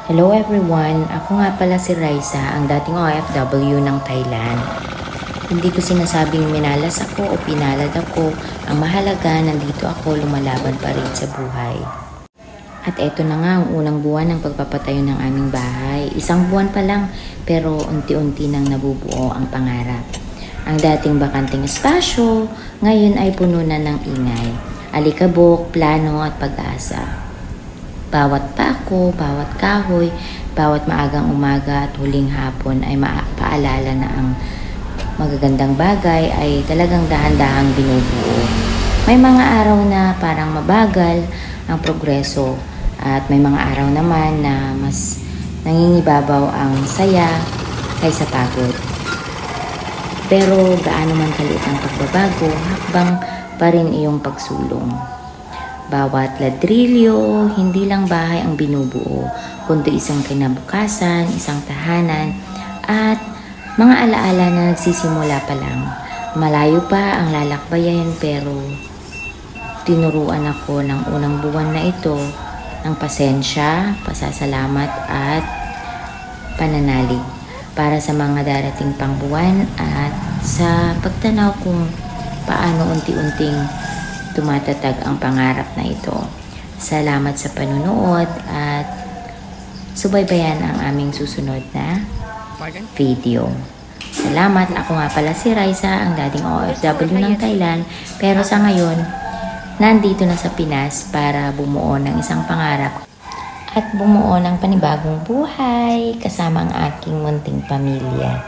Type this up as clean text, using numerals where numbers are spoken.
Hello everyone! Ako nga pala si Raisa, ang dating OFW ng Thailand. Hindi ko sinasabing minalas ako o pinalad ako. Ang mahalaga, nandito ako, lumalaban pa rin sa buhay. At eto na nga ang unang buwan ng pagpapatayo ng aming bahay. Isang buwan pa lang, pero unti-unti nang nabubuo ang pangarap. Ang dating bakanting espasyo, ngayon ay puno na ng ingay, alikabok, plano at pag-asa. Bawat pako, bawat kahoy, bawat maagang umaga at huling hapon ay paalala na ang magagandang bagay ay talagang dahan-dahang binubuo. May mga araw na parang mabagal ang progreso at may mga araw naman na mas nangingibabaw ang saya kaysa pagod. Pero gaano man kaliit ang pagbabago, hakbang pa rin iyong pagsulong. Bawat ladrilyo, hindi lang bahay ang binubuo, kundi isang kinabukasan, isang tahanan, at mga alaala na nagsisimula pa lang. Malayo pa ang lalakbayan pero tinuruan ako ng unang buwan na ito ng pasensya, pasasalamat at pananalig para sa mga darating pang buwan at sa pagtanaw kung paano unti-unting tumatatag ang pangarap na ito. Salamat sa panunood at subaybayan ang aming susunod na video. Salamat. Ako nga pala si Raisa, ang dating OFW ng Thailand. Pero sa ngayon, nandito na sa Pinas para bumuo ng isang pangarap at bumuo ng panibagong buhay kasama ang aking munting pamilya.